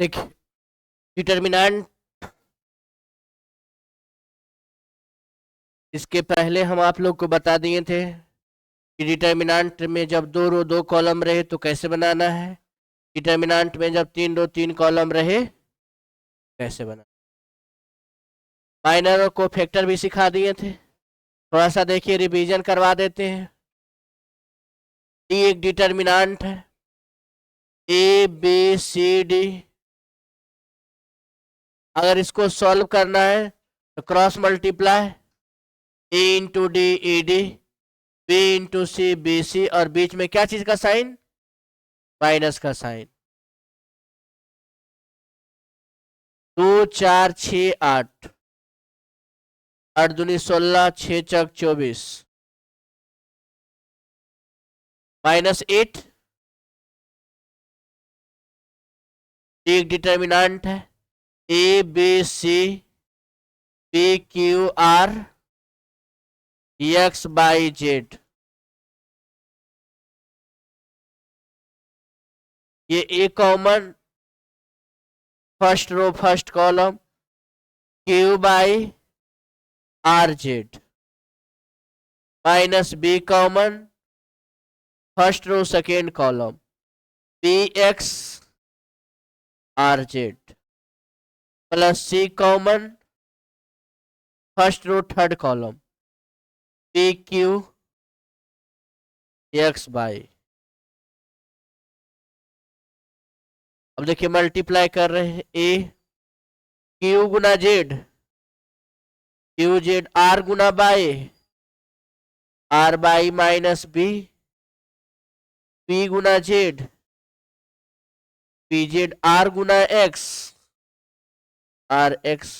देखिए डिटर्मिनेंट, इसके पहले हम आप लोग को बता दिए थे कि डिटर्मिनेंट में जब 2 रो 2 कॉलम रहे तो कैसे बनाना है, डिटर्मिनेंट में जब 3 रो 3 कॉलम रहे कैसे बनाना। माइनर और कोफैक्टर भी सिखा दिए थे। थोड़ा सा देखिए रिवीजन करवा देते हैं। डी एक डिटर्मिनेंट है, ए बी सी डी। अगर इसको सॉल्व करना है तो cross multiply, A into D E D, B into C B C, और बीच में क्या चीज का साइन, माइनस का साइन। 2 4 6 8, 8 दूनी 16, 6 चौक 24, -8 एक डिटर्मिनेंट है, A B C P Q R X Y Z. ये A common first row first column, Q Y R Z, minus B common first row second column, P X R Z, plus C common first row third column, P Q X Y. अब देखिए multiply कर रहे हैं, A Q गुना Z, Q Z R गुना Y, R Y minus B, P गुना Z, P Z R गुना X, R X,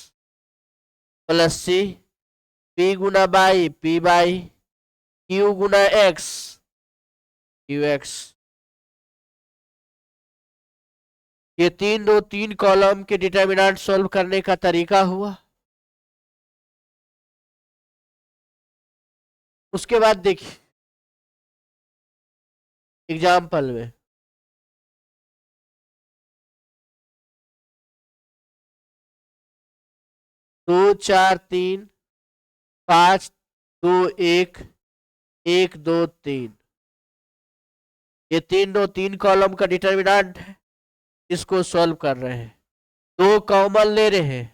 plus C P गुना बाई, पी बाई क्यू गुना एक्स, क्यू एक्स। ये 3 रो 3 कॉलम के determinant solve करने का तरीका हुआ। उसके बाद देखिए एग्जाम्पल में 2 4 3 5 2 1 1 2 3, ये 3 रो 3 कॉलम का डिटर्मिनेंट है, इसको सॉल्व कर रहे हैं। 2 कॉमन ले रहे हैं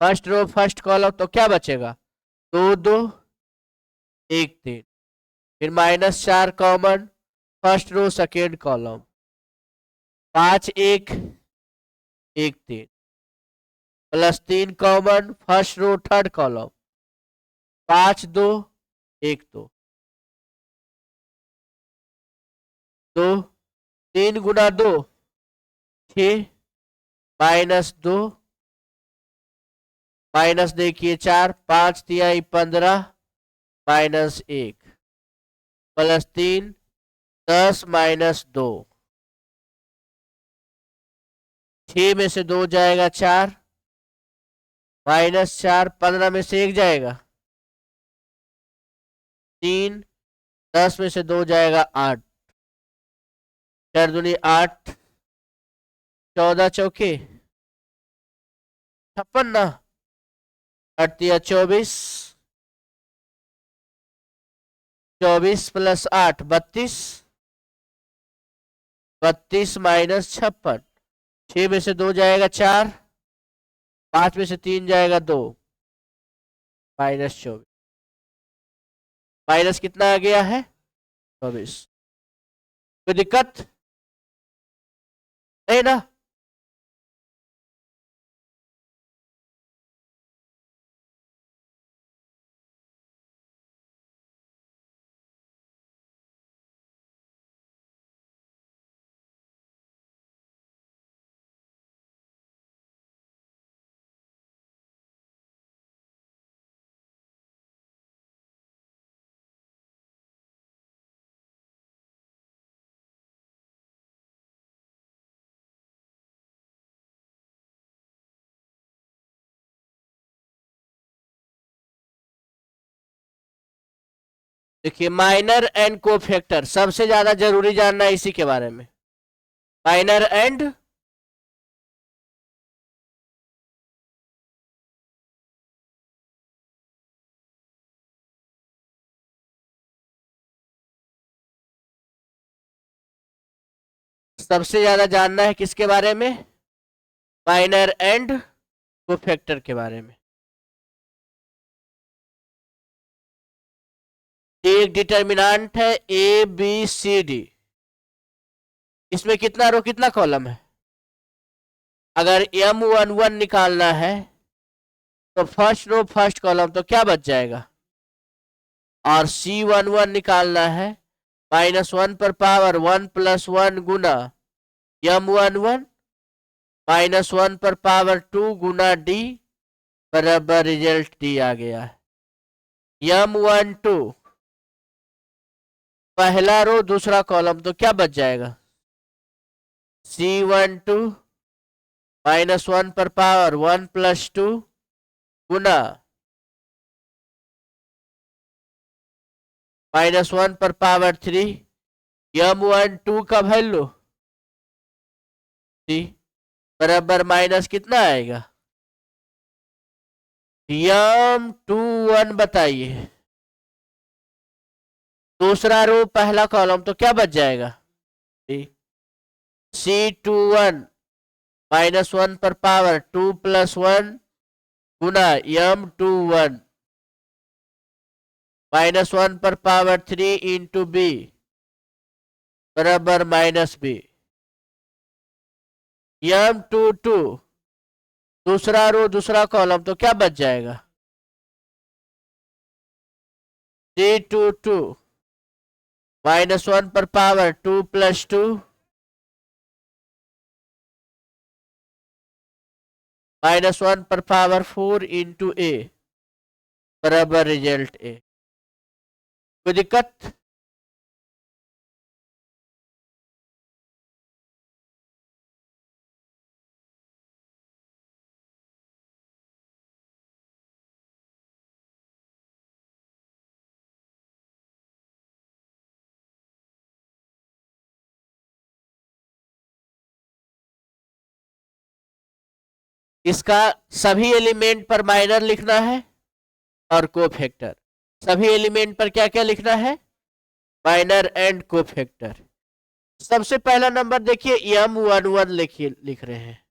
फर्स्ट रो फर्स्ट कॉलम, तो क्या बचेगा 2 2 1 3, फिर -4 common first row second column, 5 1 1 3, plus 3 common first row third column, 5 2 1 2, 2 3 गुना 2 6, -2 माइनस देखिए 4, 5 तिहाई 15, -1, प्लस 3 10 -2, 6 में से 2 जाएगा 4, -4 15 में से 1 जाएगा 3, 10 में से 2 जाएगा 8, 4 दूनी 8, 14 चौके 56 ना, 8 तिया 24, 24 प्लस 8 32, 32 -56, 6 में से 2 जाएगा 4, 5 में से 3 जाएगा 2, -24, माइनस कितना आ गया है 24। कोई दिक्कत नहीं ना। देखिए माइनर एंड कोफैक्टर सबसे ज्यादा जरूरी जानना है इसी के बारे में। माइनर एंड सबसे ज्यादा जानना है किसके बारे में? माइनर एंड कोफैक्टर के बारे में। एक डिटर्मिनेंट है ए बी सी डी, इसमें कितना रो कितना कॉलम है? अगर M11 निकालना है तो फर्स्ट रो फर्स्ट कॉलम तो क्या बच जाएगा? और C11 निकालना है -1 पर पावर 1 + 1 गुना M11 -1 पर पावर 2 गुना D बराबर रिजल्ट डी आ गया है। M12 पहला रो दूसरा कॉलम तो क्या बच जाएगा? C12 -1 पर पावर 1 + 2 गुना -1 पर पावर 3 M12 का वैल्यू बराबर माइनस कितना आएगा? M21 बताइए। दूसरा रो पहला कॉलम तो क्या बच जाएगा? C21 -1 पर पावर 2 + 1 गुना M21 -1 पर पावर 3 इंटू B बराबर -B। M22 दूसरा रो दूसरा कॉलम तो क्या बच जाएगा? C22 -1 पर पावर 2 + 2 -1 पर पावर 4 इंटू A बराबर रिजल्ट A। कोई दिक्कत? इसका सभी एलिमेंट पर माइनर लिखना है और कोफैक्टर। सभी एलिमेंट पर क्या क्या लिखना है? Minor and cofactor. सबसे पहला नंबर देखिए M11 लिखिए, लिख रहे हैं।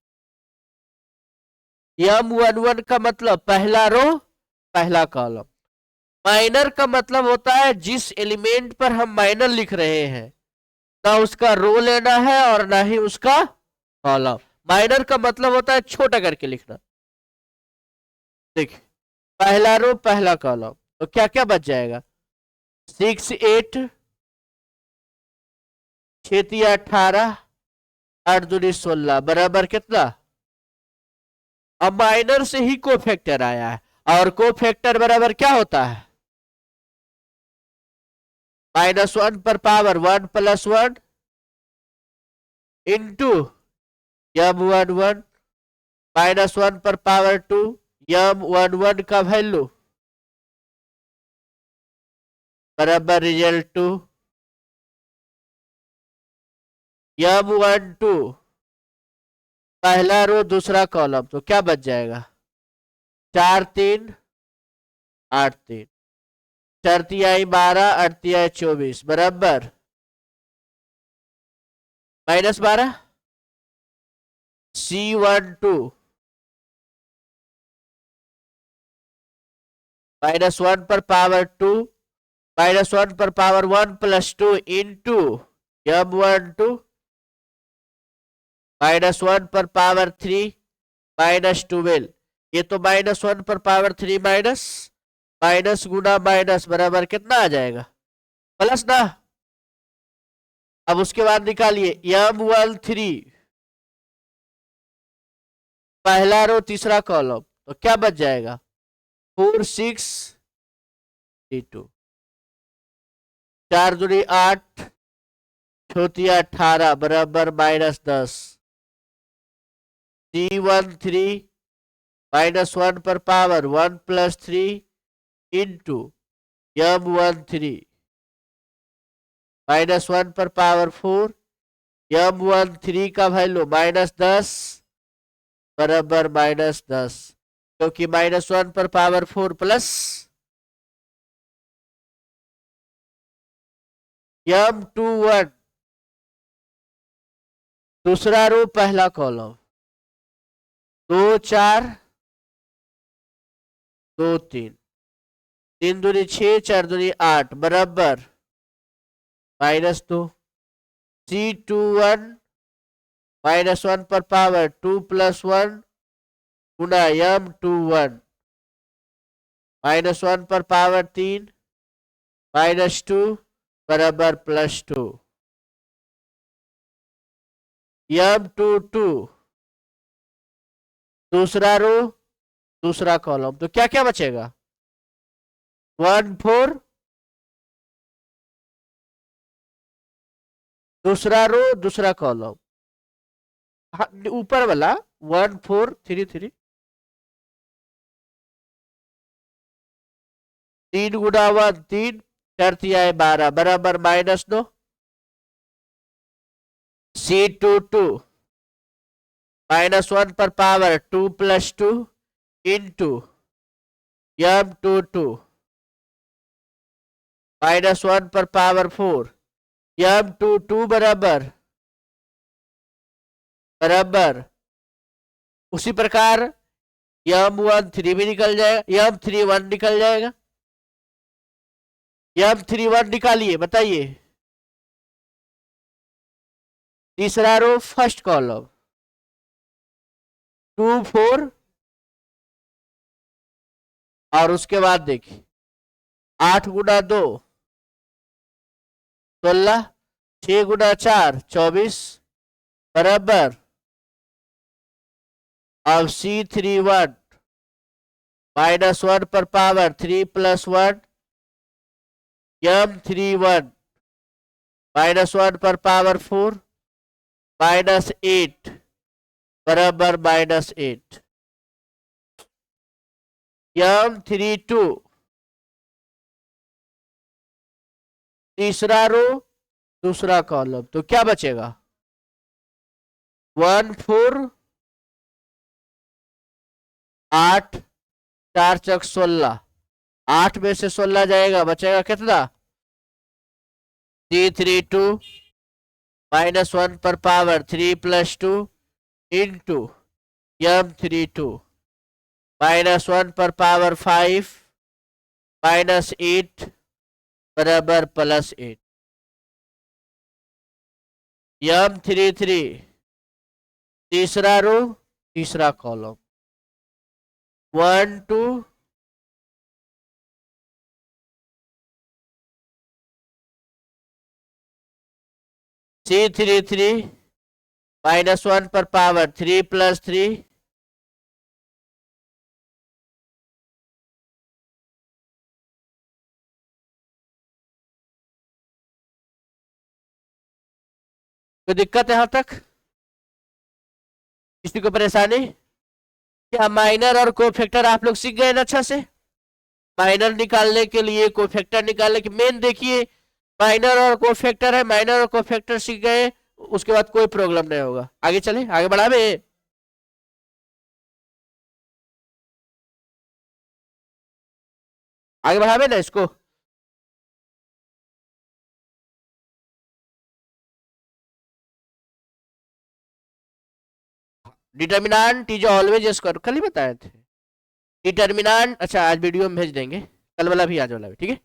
M11 का मतलब पहला रो पहला कॉलम। माइनर का मतलब होता है जिस एलिमेंट पर हम माइनर लिख रहे हैं ना उसका रो लेना है और ना ही उसका कॉलम। माइनर का मतलब होता है छोटा करके लिखना। देखिए पहला रो पहला कॉलम तो क्या क्या बच जाएगा? 6 8 6 18 8 दूनी 16 बराबर कितना? अब माइनर से ही कोफैक्टर आया है और कोफैक्टर बराबर क्या होता है? -1 पर पावर 1 + 1 इंटू M11 -1 पर पावर 2 M11 का वैल्यू बराबर रिजल्ट 2 M12 पहला रो दूसरा कॉलम तो क्या बच जाएगा? 4 3 8 3 4 तिहाई 12 8 तिहाई 24 बराबर -12। C12 -1 पर पावर 2 -1 पर पावर 1 + 2 इंटू M12 -1 पर पावर 3 -12। ये तो -1 पर पावर 3 माइनस गुना माइनस बराबर कितना आ जाएगा? प्लस ना। अब उसके बाद निकालिए M13 पहला रो तीसरा कॉलम तो क्या बच जाएगा? 4 6 2 4 दूनी 8 चौथी 18 बराबर -10। C13 -1 पर पावर 1 + 3 इंटू M13 -1 पर पावर 4 M13 का वैल्यू -10 बराबर -10, क्योंकि -1 पर पावर 4 प्लस M21 दूसरा रो पहला कॉलम 2 4 2 3 3 दूनी 6 4 दूनी 8 बराबर -2 C21 -1 पर पावर 2 + 1 गुना M21 -1 पर पावर 3 -2 बराबर +2 M22 दूसरा रो दूसरा कॉलम, तो क्या क्या बचेगा 1 4 दूसरा रो दूसरा कॉलम, ऊपर वाला 1 4 3 3 3 गुना 1 3 4 3 12 बराबर -2 C22 -1 पर पावर 2 + 2 इंटू M22 -1 पर पावर 4 M22 बराबर उसी प्रकार M13 भी निकल जाएगा, M31 निकल जाएगा। M31 निकालिए, बताइए तीसरा रो फर्स्ट कॉलम 2 4 और उसके बाद देखिए 8 गुना 2 16 6 गुना 4 24 बराबर अब C31 -1 पर पावर 3 + 1 M31 -1 पर पावर 4 -8 बराबर -8 M32 तीसरा रो दूसरा कॉलम, तो क्या बचेगा 1 4 8 4 चक 16 8 में से 16 जाएगा, बचेगा कितना C32 -1 पर पावर 3 + 2 इंटू M32 -1 पर पावर 5 -8 बराबर +8 M33 तीसरा रो तीसरा कॉलम 1 2 C33 -1 पर पावर 3 + 3 कोई दिक्कत यहां तक, किसी को परेशानी? क्या माइनर और कोफैक्टर आप लोग सीख गए ना अच्छा से? माइनर निकालने के लिए कोफैक्टर निकालने के मेन देखिए माइनर और कोफैक्टर है, माइनर और कोफैक्टर सीख गए उसके बाद कोई प्रॉब्लम नहीं होगा। आगे चले, आगे बढ़ावे आगे बढ़ावे ना इसको। डिटर्मिनेंट इज ऑलवेज स्क्वायर, कल ही बताए थे डिटर्मिनेंट। अच्छा आज वीडियो में भेज देंगे, कल वाला भी आज वाला भी, ठीक है।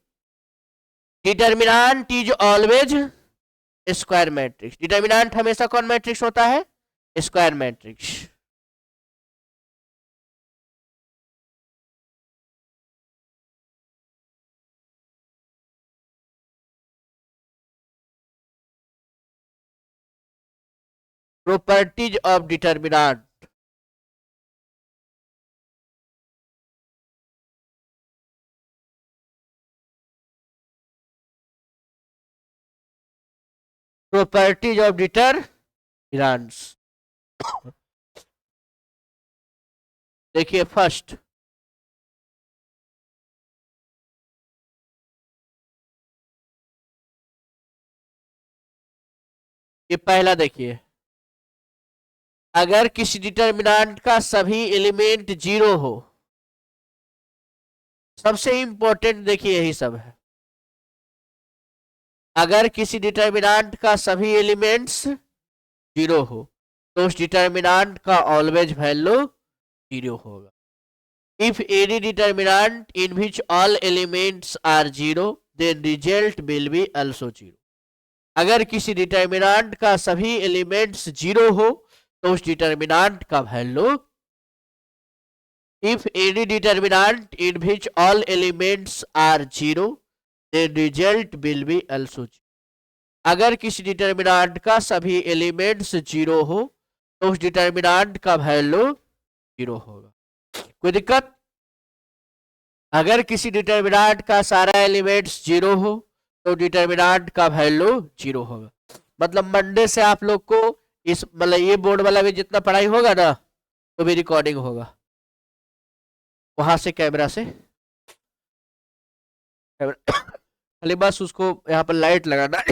Determinant is always square matrix, determinant हमेशा कौन मैट्रिक्स होता है square matrix. Properties of determinant, properties of determinants. देखिए फर्स्ट ये पहला देखिए, अगर किसी डिटर्मिनेंट का सभी एलिमेंट जीरो हो, सबसे इंपॉर्टेंट देखिए यही सब है, अगर किसी डिटर्मिनेंट का सभी एलिमेंट्स जीरो हो तो उस डिटर्मिनेंट का ऑलवेज वैल्यू जीरो होगा। If any determinant in which all elements are zero then result will be also zero. अगर किसी डिटर्मिनेंट का सभी एलिमेंट्स जीरो हो तो उस डिटर्मिनेंट का value, if any determinant in which all elements are zero then result will be also zero. अगर किसी डिटर्मिनेंट का सभी एलिमेंट्स जीरो हो तो उस डिटर्मिनेंट का वैल्यू जीरो होगा। कोई दिक्कत? अगर किसी डिटर्मिनेंट का सारा एलिमेंट्स जीरो हो तो डिटर्मिनेंट का वैल्यू जीरो होगा। मतलब मंडे से आप लोग को इस मतलब ये बोर्ड वाला भी जितना पढ़ाई होगा ना तो भी रिकॉर्डिंग होगा, वहां से कैमरा से खाली बस उसको यहाँ पर लाइट लगाना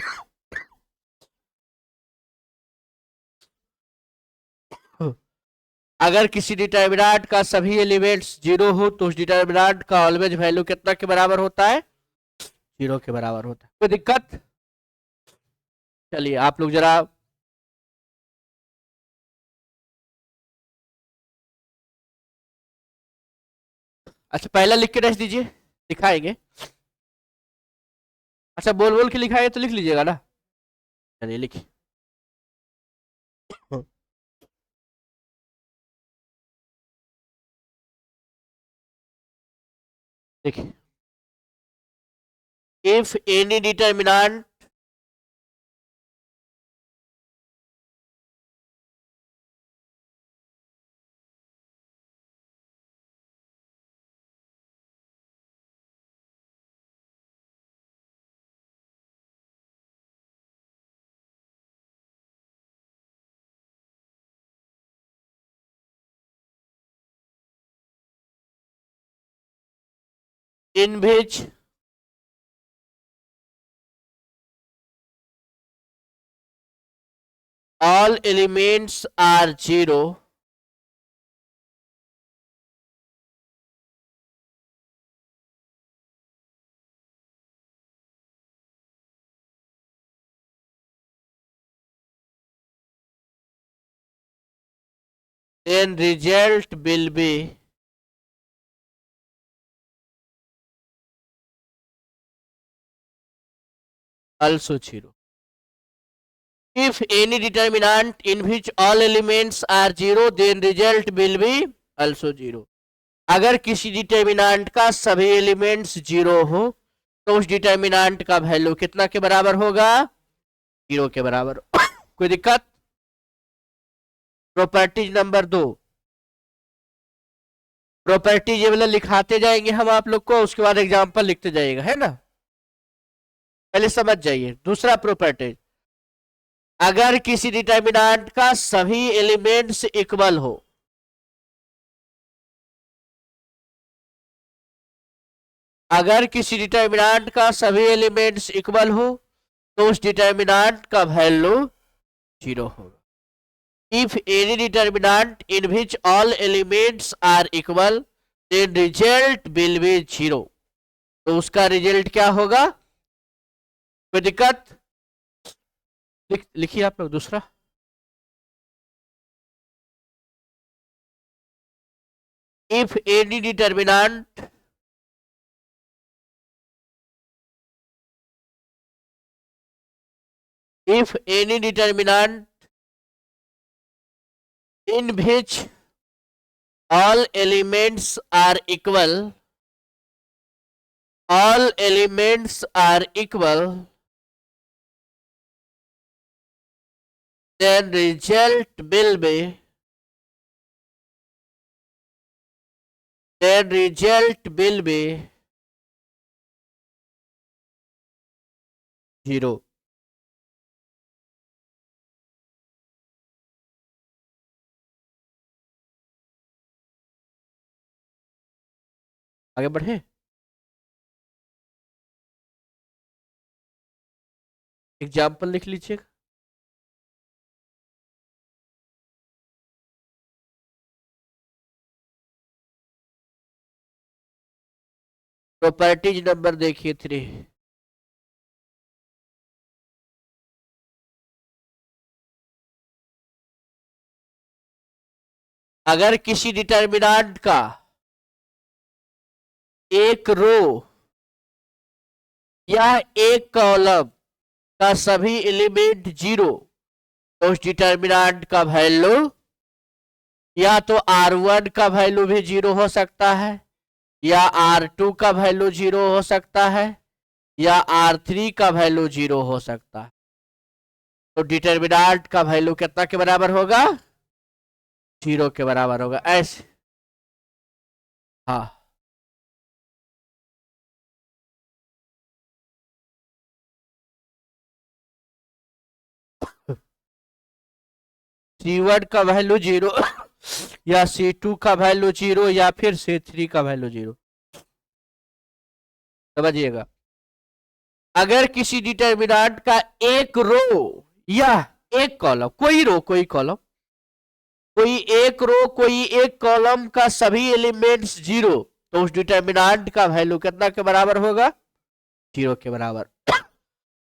अगर किसी डिटर्मिनेंट का सभी एलिमेंट्स जीरो हो तो उस डिटर्मिनेंट का ऑलवेज वैल्यू कितना के बराबर होता है? जीरो के बराबर होता है। कोई दिक्कत? चलिए आप लोग जरा अच्छा पहला लिख के रख दीजिए, दिखाएंगे। अच्छा बोल बोल के लिखाएंगे तो लिख लीजिएगा ना। चलिए लिखिए। देखिए, if any determinant in which all elements are zero then result will be also zero. If any determinant in which all elements are zero then result will be also zero. अगर किसी डिटर्मिनेंट का सभी elements zero हो तो उस determinant का value कितना के बराबर होगा? जीरो के बराबर। कोई दिक्कत? प्रॉपर्टीज नंबर 2, प्रॉपर्टीज ये वाला लिखाते जाएंगे हम आप लोग को, उसके बाद एग्जांपल लिखते जाइएगा, है ना। पहले समझ जाइए। दूसरा प्रॉपर्टी, अगर किसी डिटर्मिनेंट का सभी एलिमेंट्स इक्वल हो, अगर किसी डिटर्मिनेंट का सभी एलिमेंट्स इक्वल हो तो उस डिटर्मिनेंट का वैल्यू जीरो होगा। If any determinant in which all elements are equal then result will be zero. तो उसका रिजल्ट क्या होगा? कोई दिक्कत? लिखिए आप लोग दूसरा। If any determinant if any determinant in which all elements are equal, all elements are equal, then result will be, then result will be zero. आगे बढ़े, एग्जाम्पल लिख लीजिएगा। प्रॉपर्टीज नंबर देखिए 3। अगर किसी डिटर्मिनेंट का एक रो या एक कॉलम का सभी एलिमेंट 0, तो उस डिटर्मिनेंट का वैल्यू या तो R1 का वैल्यू भी 0 हो सकता है, या R2 का वैल्यू 0 हो सकता है, या R3 का वैल्यू 0 हो सकता है। तो डिटर्मिनेंट का वैल्यू कितना के बराबर होगा? 0 के बराबर होगा। ऐसे हाँ, C1 का वैल्यू 0 या C2 का वैल्यू 0 या फिर C3 का वैल्यू 0। समझिएगा, अगर किसी डिटर्मिनेंट का एक रो या एक कॉलम, कोई रो कोई कॉलम, कोई एक रो कोई एक कॉलम का सभी एलिमेंट्स 0, तो उस डिटर्मिनेंट का वैल्यू कितना के बराबर होगा? 0 के बराबर।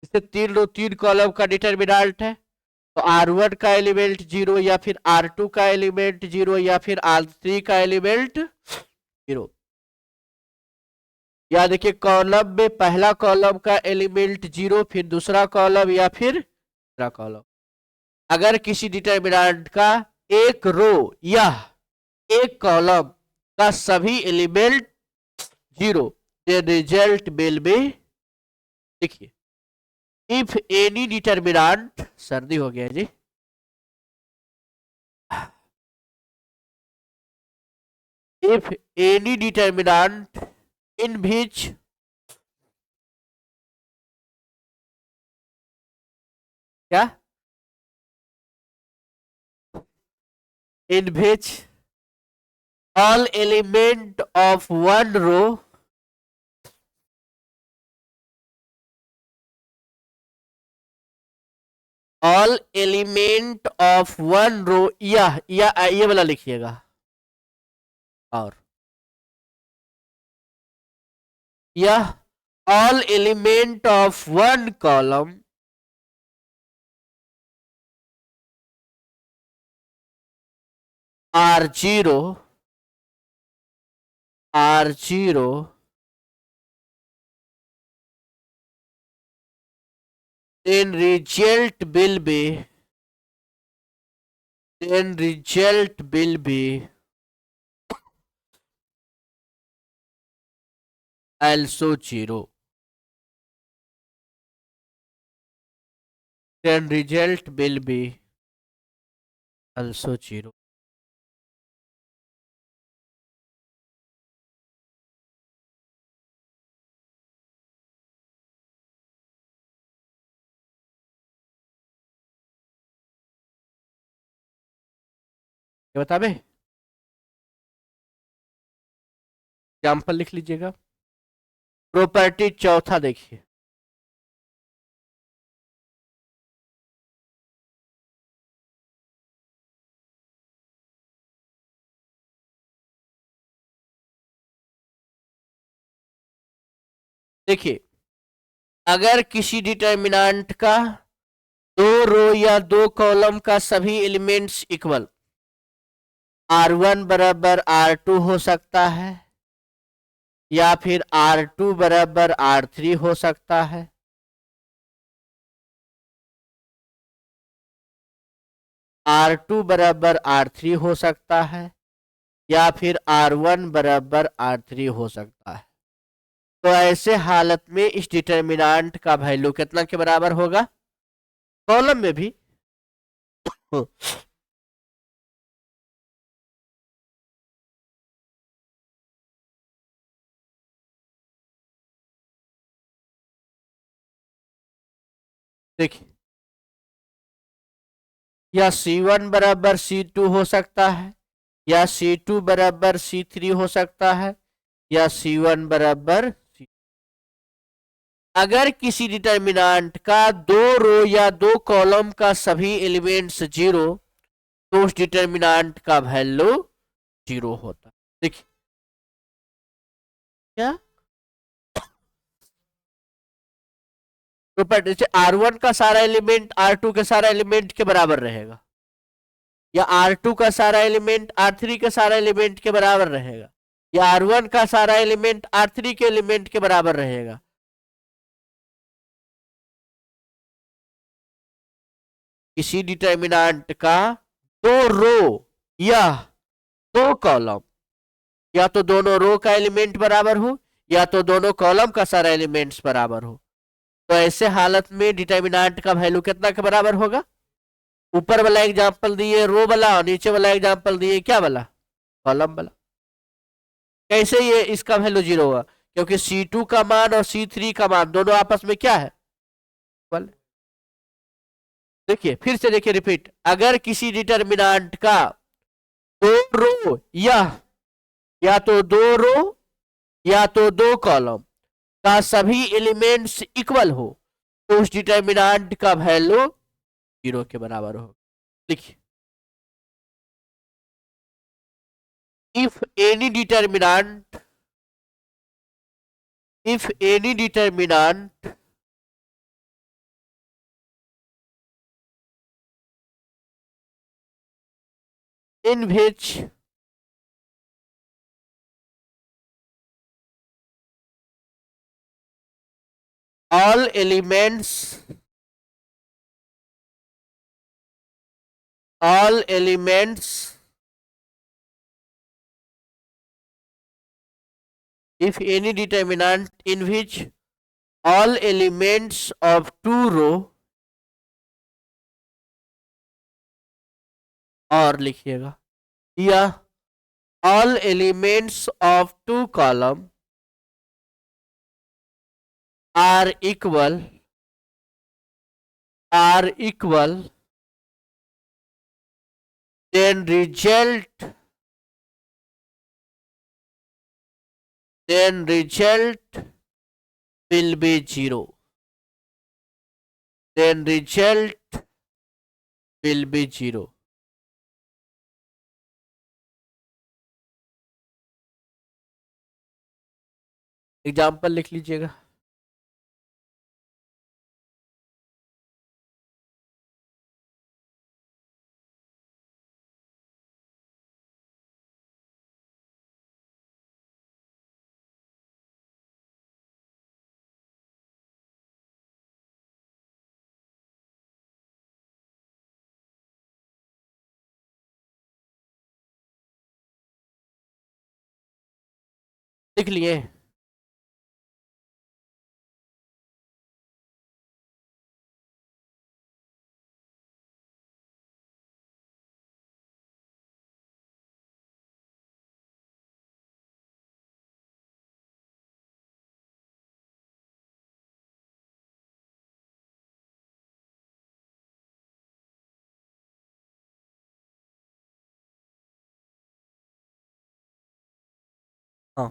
इससे 3 रो 3 कॉलम का डिटर्मिनेंट है, तो R1 का एलिमेंट 0 या फिर R2 का एलिमेंट 0 या फिर R3 का एलिमेंट 0। या देखिए, कॉलम में पहला कॉलम का एलिमेंट 0, फिर दूसरा कॉलम या फिर तीसरा कॉलम। अगर किसी डिटर्मिनेंट का एक रो या एक कॉलम का सभी element 0, the result will be, देखिए, इफ एनी डिटर्मिनेंट, सर्दी हो गया जी, if any determinant in which क्या, in which all element of one row all element of one row, या ये वाला लिखिएगा, और यह all element of one column are 0 then result will be also 0, then result will be also 0। क्या बता बे, example लिख लीजिएगा। प्रॉपर्टी चौथा देखिए, देखिए, अगर किसी डिटर्मिनेंट का दो रो या दो कॉलम का सभी एलिमेंट्स इक्वल, R1 बराबर R2 हो सकता है, या फिर R2 बराबर R3 हो सकता है, R2 बराबर R3 हो सकता है, या फिर R1 बराबर R3 हो सकता है। तो ऐसे हालत में इस डिटर्मिनेंट का वैल्यू कितना के बराबर होगा? कॉलम में भी देखिए, या C1 बराबर C2 हो सकता है, या C2 बराबर C3 हो सकता है, या C1 बराबर C। अगर किसी डिटर्मिनेंट का दो रो या दो कॉलम का सभी एलिमेंट्स 0, तो उस डिटर्मिनेंट का वैल्यू 0 होता है। देखिए क्या, तो जैसे R1 का सारा एलिमेंट R2 के सारा एलिमेंट के बराबर रहेगा, या R2 का सारा एलिमेंट R3 के सारा एलिमेंट के बराबर रहेगा, या R1 का सारा एलिमेंट R3 के एलिमेंट के बराबर रहेगा। किसी डिटर्मिनेंट का दो रो या दो कॉलम, या तो दोनों रो का एलिमेंट बराबर हो या तो दोनों कॉलम का सारा एलिमेंट्स बराबर हो, तो ऐसे हालत में डिटर्मिनेंट का वैल्यू कितना के बराबर होगा? ऊपर वाला एग्जांपल दिए रो वाला और नीचे वाला एग्जांपल दिए क्या वाला? कॉलम वाला। कैसे ये इसका वैल्यू 0 होगा? क्योंकि C2 का मान और C3 का मान दोनों आपस में क्या है? देखिए फिर से देखिए रिपीट, अगर किसी डिटर्मिनेंट का दो रो या तो दो रो या तो दो कॉलम का सभी एलिमेंट्स इक्वल हो तो उस डिटर्मिनेंट का वैल्यू 0 के बराबर हो। लिखिए, if any determinant in which all elements if any determinant in which all elements of two row और लिखिएगा, या all elements of two column are equal then result will be 0. Then result will be 0. Example लिख लीजिएगा। लिख लिए? हाँ,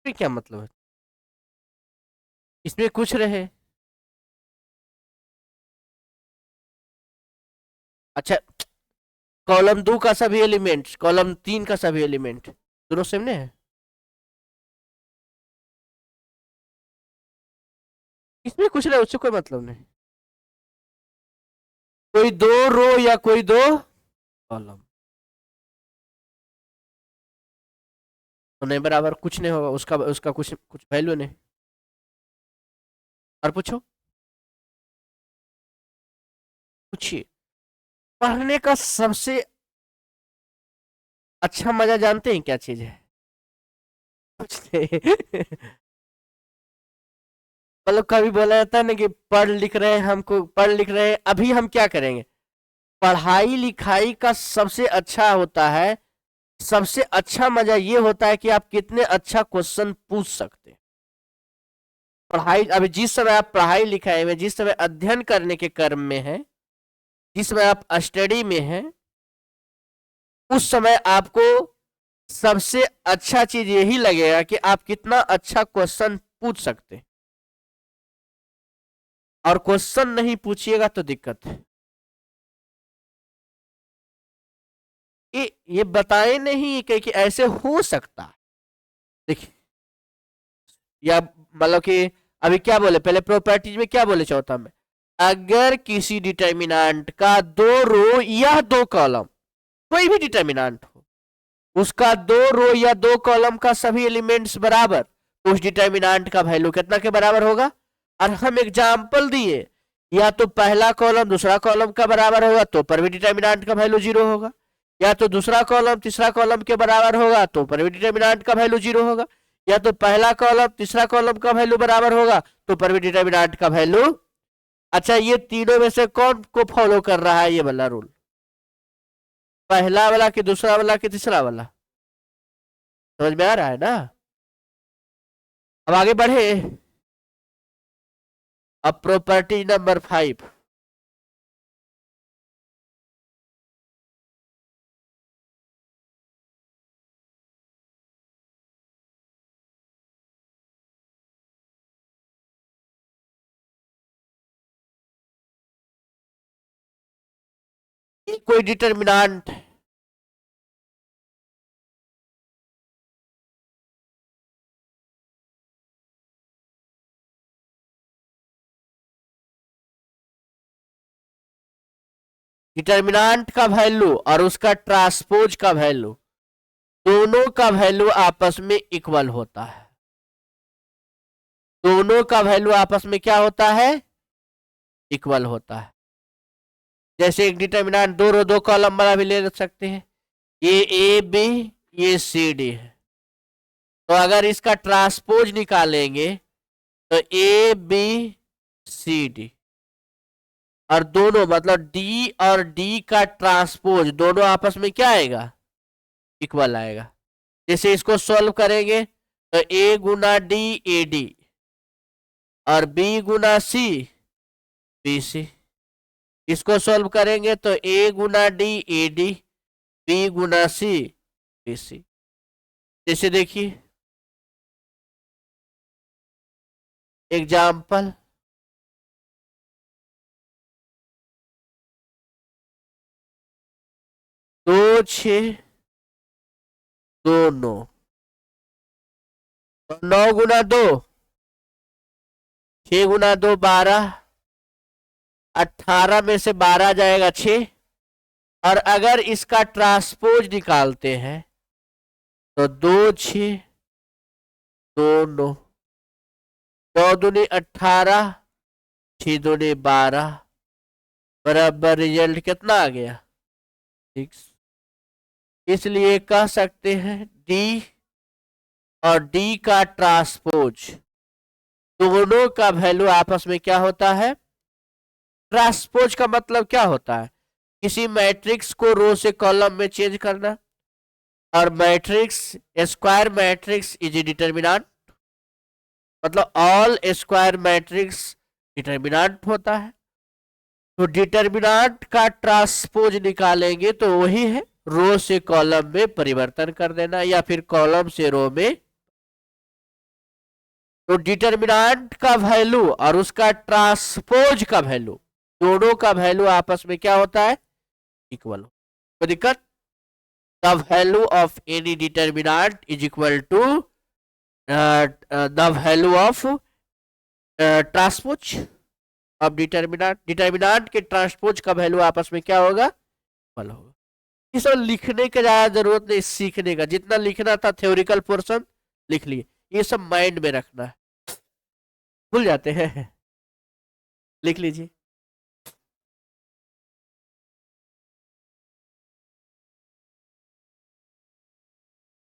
क्या मतलब है? इसमें कुछ रहे। अच्छा, कॉलम 2 का सभी एलिमेंट, कॉलम 3 का सभी एलिमेंट दोनों सेम नहीं है? इसमें कुछ रहे उससे कोई मतलब नहीं। कोई दो रो या कोई दो कॉलम तो नहीं बराबर, कुछ नहीं होगा उसका कुछ वैल्यू नहीं। और पूछो, पूछिए। पढ़ने का सबसे अच्छा मजा जानते हैं क्या चीज है? कुछ नहीं। मतलब कभी बोला जाता है ना कि पढ़ लिख रहे हैं, हमको पढ़ लिख रहे हैं, अभी हम क्या करेंगे? पढ़ाई लिखाई का सबसे अच्छा होता है, सबसे अच्छा मजा ये होता है कि आप कितने अच्छा क्वेश्चन पूछ सकते हैं। पढ़ाई, अभी जिस समय आप पढ़ाई लिखाई में, जिस समय अध्ययन करने के क्रम में है, जिस समय आप स्टडी में हैं, उस समय आपको सबसे अच्छा चीज यही लगेगा कि आप कितना अच्छा क्वेश्चन पूछ सकते हैं, और क्वेश्चन नहीं पूछिएगा तो दिक्कत है। ये बताए नहीं कि ऐसे हो सकता है। देखिए, या मतलब कि अभी क्या बोले, पहले प्रॉपर्टीज में क्या बोले चौथा में, अगर किसी डिटर्मिनेंट का दो रो या दो कॉलम, कोई भी डिटर्मिनेंट हो, उसका दो रो या दो कॉलम का सभी एलिमेंट्स बराबर, तो उस डिटर्मिनेंट का वैल्यू कितना के बराबर होगा। और हम एग्जांपल दिए, या तो पहला कॉलम दूसरा कॉलम का बराबर होगा तो पर भी डिटर्मिनेंट का वैल्यू जीरो होगा, या तो दूसरा कॉलम तीसरा कॉलम के बराबर होगा तो पर भी डिटर्मिनेंट का वैल्यू जीरो होगा, या तो पहला कॉलम तीसरा कॉलम का वैल्यू बराबर होगा तो पर भी डिटर्मिनेंट का वैल्यू। अच्छा, ये तीनों में से कौन को फॉलो कर रहा है ये वाला रूल, पहला वाला कि दूसरा वाला कि तीसरा वाला? समझ में आ रहा है ना? अब आगे बढ़े। अब प्रॉपर्टी नंबर 5, कोई डिटर्मिनेंट डिटर्मिनेंट का वैल्यू और उसका ट्रांसपोज का वैल्यू, दोनों का वैल्यू आपस में इक्वल होता है। दोनों का वैल्यू आपस में क्या होता है, इक्वल होता है। जैसे एक डिटर्मिनेंट दो रो दो कॉलम वाला भी ले सकते हैं, ये ए बी ये सी डी है, तो अगर इसका ट्रांसपोज निकालेंगे तो ए बी सी डी, और दोनों मतलब डी और डी का ट्रांसपोज दोनों आपस में क्या आएगा, इक्वल आएगा। जैसे इसको सॉल्व करेंगे तो ए गुना डी ए डी, और बी गुना सी बी सी। इसको सॉल्व करेंगे तो ए गुना डी ए डी, बी गुना सी बी सी। जैसे देखिए एग्जाम्पल, दो छ दो नौ, तो 9 गुना 2 6 गुना 2 12, 18 में से 12 जाएगा 6, और अगर इसका ट्रांसपोज निकालते हैं तो 2 6 2 9, 9 दूनी 18 6 दूनी 12, बराबर रिजल्ट कितना आ गया 6। इसलिए कह सकते हैं डी और डी का ट्रांसपोज दोनों का वैल्यू आपस में क्या होता है, ट्रांसपोज का मतलब क्या होता है, किसी मैट्रिक्स को रो से कॉलम में चेंज करना, और matrix square matrix is a determinant, मतलब ऑल स्क्वायर मैट्रिक्स डिटर्मिनेंट होता है। तो डिटर्मिनेंट का ट्रांसपोज निकालेंगे तो वही है रो से कॉलम में परिवर्तन कर देना, या फिर कॉलम से रो में। तो डिटर्मिनेंट का वैल्यू और उसका ट्रांसपोज का वैल्यू, दोनों का वैल्यू आपस में क्या होता है, इक्वल। कोई दिक्कत? The value of any determinant is equal to the value of transpose of determinant. Determinant के ट्रांसपोज का वैल्यू आपस में क्या होगा, इक्वल होगा। ये सब लिखने की ज्यादा जरूरत नहीं, सीखने का जितना लिखना था थ्योरिकल पोर्शन लिख लिए, ये सब माइंड में रखना है, भूल जाते हैं। लिख लीजिए।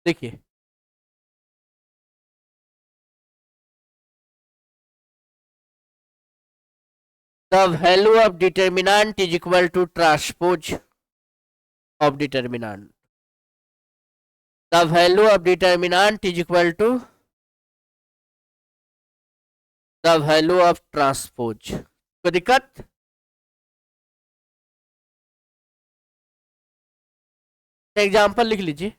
देखिए the value of determinant is equal to transpose of determinant. The value of determinant is equal to the value of transpose. कोई दिक्कत? एग्जाम्पल लिख लीजिए।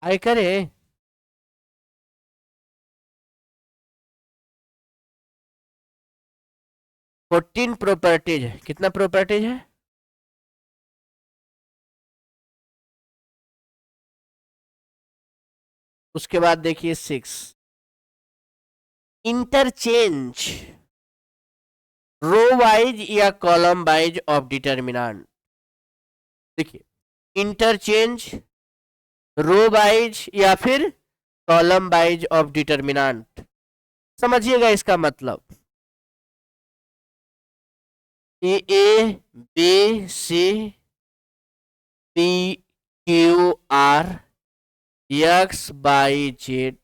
आए करे 14 प्रॉपर्टीज है। कितना प्रॉपर्टीज है? उसके बाद देखिए 6, इंटरचेंज रो वाइज या कॉलम वाइज ऑफ डिटर्मिनेंट। देखिए इंटरचेंज रो वाइज या फिर कॉलम वाइज ऑफ डिटर्मिनेंट, समझिएगा इसका मतलब A B C P Q R X Y Z,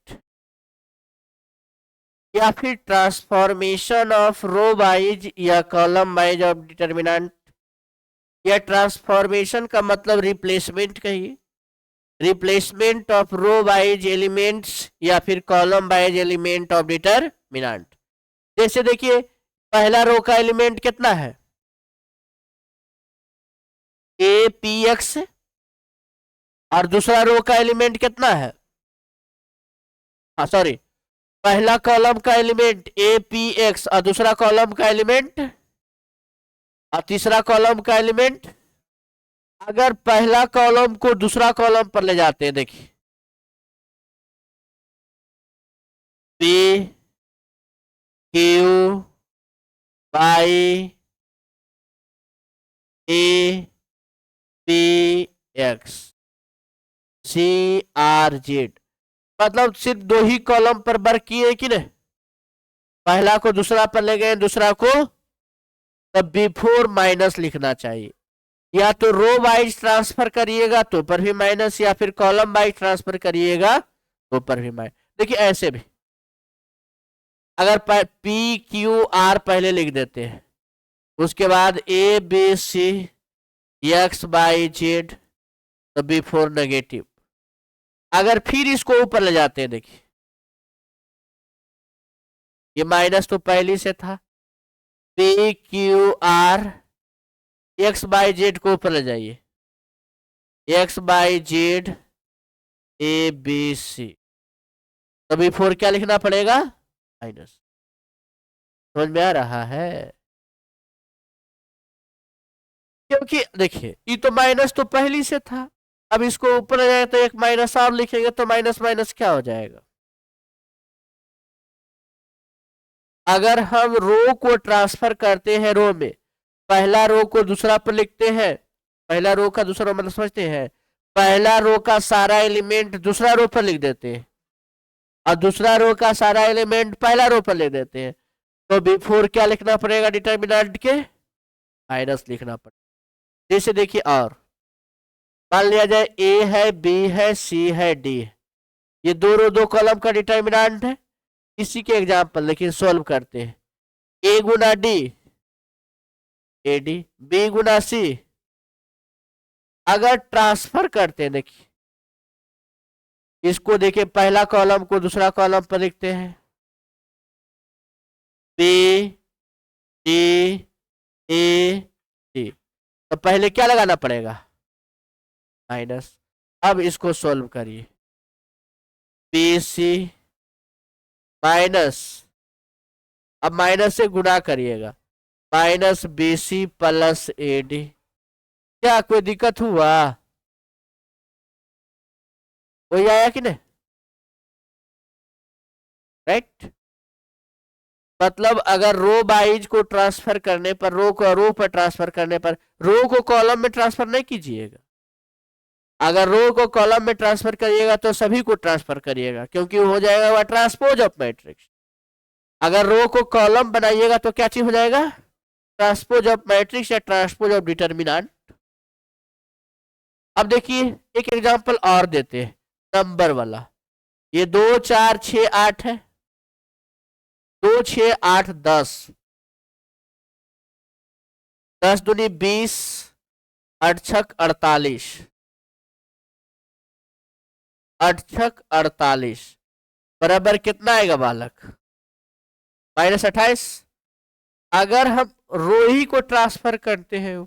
या फिर ट्रांसफॉर्मेशन ऑफ रो वाइज या कॉलम वाइज ऑफ डिटर्मिनेंट, या ट्रांसफॉर्मेशन का मतलब रिप्लेसमेंट कहिए, replacement of row wise elements या फिर column wise element of determinant. जैसे देखिए पहला रो का एलिमेंट कितना है? ए पी एक्स, और दूसरा रो का एलिमेंट कितना है? हाँ सॉरी, पहला कॉलम का एलिमेंट ए पी एक्स और दूसरा कॉलम का एलिमेंट और तीसरा कॉलम का एलिमेंट। अगर पहला कॉलम को दूसरा कॉलम पर ले जाते हैं, देखिए P Q Y A P X C R Z, मतलब सिर्फ दो ही कॉलम पर वर्क किए कि नहीं? पहला को दूसरा पर ले गए, दूसरा को, तब बिफोर माइनस लिखना चाहिए। या तो रो वाइज ट्रांसफर करिएगा तो पर भी माइनस, या फिर कॉलम वाइज ट्रांसफर करिएगा तो पर भी माइनस। देखिए ऐसे भी अगर पी क्यू आर पहले लिख देते हैं, उसके बाद A B C X Y Z, तो बिफोर नेगेटिव। अगर फिर इसको ऊपर ले जाते हैं, देखिए ये माइनस तो पहले से था, P Q R X Y Z को ऊपर ले जाइए, X Y Z A B C, तो बिफोर क्या लिखना पड़ेगा? माइनस। समझ में आ रहा है? क्योंकि देखिए ये तो माइनस तो पहले से था, अब इसको ऊपर ले जाए तो एक माइनस और लिखेंगे तो माइनस माइनस क्या हो जाएगा? अगर हम रो को ट्रांसफर करते हैं रो में, पहला रो को दूसरा पर लिखते हैं, पहला रो का दूसरा मतलब समझते हैं, पहला रो का सारा एलिमेंट दूसरा रो पर लिख देते हैं और दूसरा रो का सारा एलिमेंट पहला रो पर लिख देते हैं, तो बिफोर क्या लिखना पड़ेगा डिटर्मिनेंट के? माइनस लिखना पड़ेगा। जैसे देखिए और मान लिया जाए ए है बी है सी है डी है, ये दो कॉलम का डिटर्मिनेंट है। इसी के एग्जाम्पल देखिए सॉल्व करते हैं, ए गुना डी ए डी, बी गुना सी। अगर ट्रांसफर करते हैं, देखिए इसको देखिए पहला कॉलम को दूसरा कॉलम पर लिखते हैं, बी डी ए डी, तो पहले क्या लगाना पड़ेगा? माइनस। अब इसको सॉल्व करिए, बी सी माइनस, अब माइनस से गुणा करिएगा, minus B C plus A D. क्या कोई दिक्कत हुआ? कोई आया कि नहीं? राइट। मतलब अगर रो वाइज को ट्रांसफर करने पर, रो को रो पर ट्रांसफर करने पर, रो को कॉलम में ट्रांसफर नहीं कीजिएगा। अगर रो को कॉलम में ट्रांसफर करिएगा तो सभी को ट्रांसफर करिएगा, क्योंकि हो जाएगा वह ट्रांसपोज ऑफ मैट्रिक्स। अगर रो को कॉलम बनाइएगा तो क्या चीज हो जाएगा? ट्रांसपोज ऑफ मैट्रिक्स या ट्रांसपोज ऑफ डिटर्मिनेंट। अब देखिए एक एग्जांपल और देते हैं नंबर वाला, ये 2 4 6 8 है, 2 6 8 10, 10 दूनी 20, 8 छक 48, 8 छक 48 बराबर कितना आएगा बालक? -28। अगर हम रो ही को ट्रांसफर करते हैं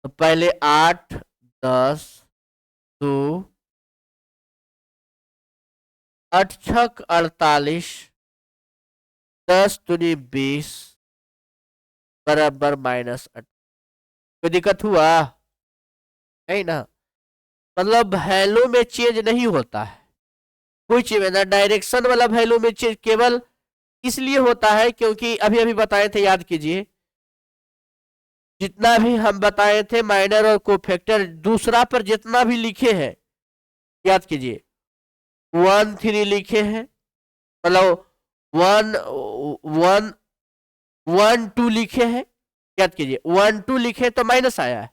तो पहले 8 10 2 8 छक 48, 10 दूनी 20 बराबर -8। कोई दिक्कत हुआ नहीं ना? मतलब वैल्यू में चेंज नहीं होता है कोई चीज में ना, डायरेक्शन वाला वैल्यू में चेंज केवल इसलिए होता है क्योंकि अभी अभी बताए थे, याद कीजिए, जितना भी हम बताए थे माइनर और कोफैक्टर दूसरा पर जितना भी लिखे हैं, याद कीजिए 1 3 लिखे हैं, मतलब 1 1 1 2 लिखे हैं, याद कीजिए 1 2 लिखे तो माइनस आया है,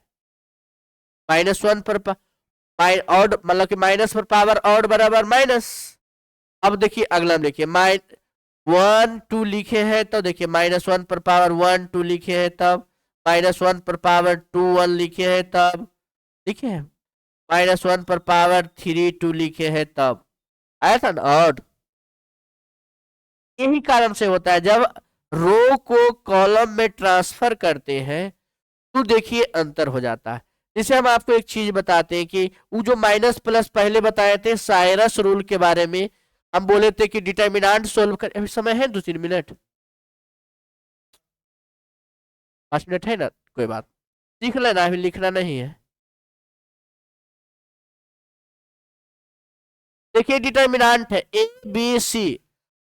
-1 पर ऑड, मतलब कि माइनस पर पावर ऑड बराबर माइनस। अब देखिए अगला देखिए 1 2 लिखे हैं तो देखिए -1 पर पावर 1 2 लिखे हैं तब, -1 पर पावर 2 1 लिखे हैं तब, लिखे हैं -1 पर पावर 3 2 लिखे हैं तब, आया था ना ऑड। यही कारण से होता है जब रो को कॉलम में ट्रांसफर करते हैं तो देखिए अंतर हो जाता है। जैसे हम आपको एक चीज बताते हैं कि वो जो माइनस प्लस पहले बताए थे साइरस रूल के बारे में, हम बोले थे कि डिटर्मिनेंट सोल्व कर, अभी समय है 2-3 मिनट, 5 मिनट है ना, कोई बात, सीख लेना, अभी लिखना नहीं है। देखिए डिटर्मिनेंट है ए बी सी,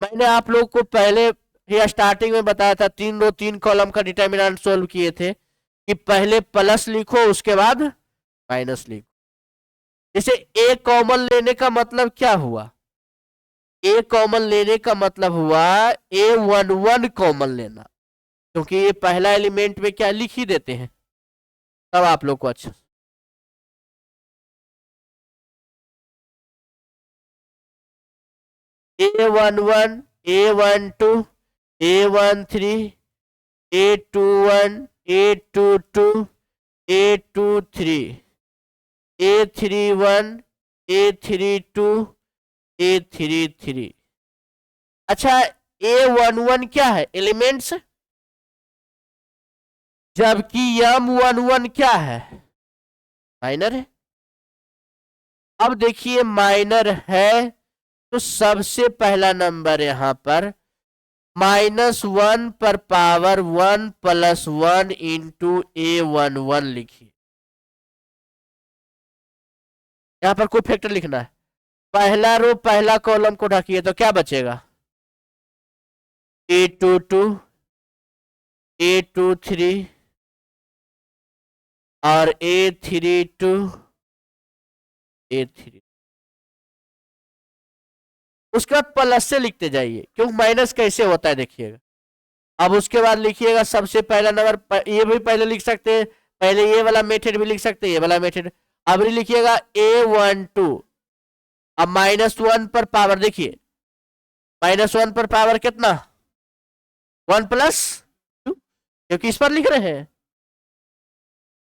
मैंने आप लोग को पहले ही स्टार्टिंग में बताया था, 3 रो 3 कॉलम का डिटर्मिनेंट सोल्व किए थे कि पहले प्लस लिखो उसके बाद माइनस लिखो। जैसे ए कॉमन लेने का मतलब क्या हुआ, ए कॉमन लेने का मतलब हुआ A11 कॉमन लेना, क्योंकि ये पहला एलिमेंट में क्या लिख ही देते हैं, तब आप लोग को अच्छा A11 A12 A13 A21 A22 A23 A31 A32 A33। अच्छा A11 क्या है, एलिमेंट्स, जबकि M11 क्या है, माइनर है। अब देखिए माइनर है तो सबसे पहला नंबर यहां पर -1 पर पावर 1 + 1 इंटू A11 लिखिए, यहां पर कोई फैक्टर लिखना है, पहला रो पहला कॉलम को ढकिए तो क्या बचेगा, A22 A23 और A32 A3, उसका प्लस से लिखते जाइए, क्यों माइनस कैसे होता है देखिएगा। अब उसके बाद लिखिएगा सबसे पहला नंबर, ये भी पहले लिख सकते हैं, पहले ये वाला मेथड भी लिख सकते हैं, ये वाला मेथड। अब लिखिएगा A12, अब -1 पर पावर देखिए, -1 पर पावर कितना 1 + 2, क्योंकि इस पर लिख रहे हैं।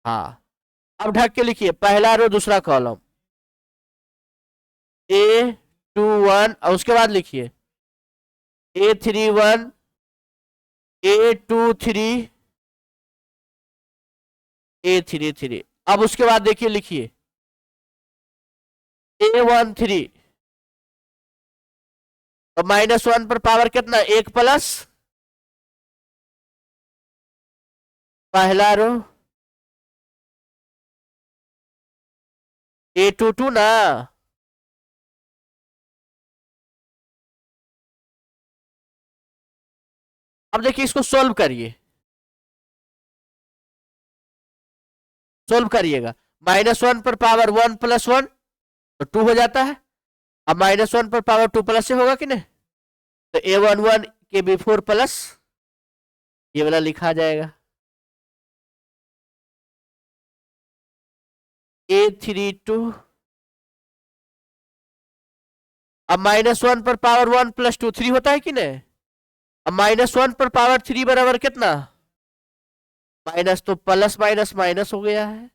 हाँ अब ढक के लिखिए पहला रो दूसरा कॉलम A21 और उसके बाद लिखिए A31 A23 A33। अब उसके बाद देखिए लिखिए A13, तो -1 पर पावर कितना 1 प्लस पहला रो A22 ना, अब देखिए इसको सोल्व करिए, सोल्व करिएगा, -1 पर पावर 1 + 1 तो 2 हो जाता है, अब -1 पर पावर 2 प्लस से होगा कि नहीं, तो A11 के बिफोर प्लस ये वाला लिखा जाएगा A32, अब -1 पर पावर 1 + 2 3 होता है कि नहीं, अब -1 पर पावर 3 बराबर कितना माइनस, तो प्लस माइनस माइनस हो गया है।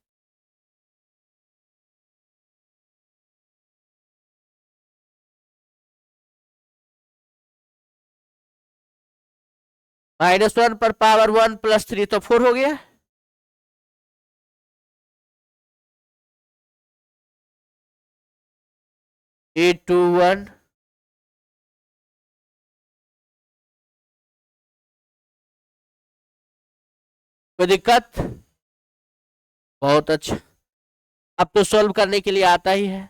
-1 पर पावर 1 + 3 तो 4 हो गया, A21 कोई दिक्कत? बहुत अच्छा, अब तो सॉल्व करने के लिए आता ही है।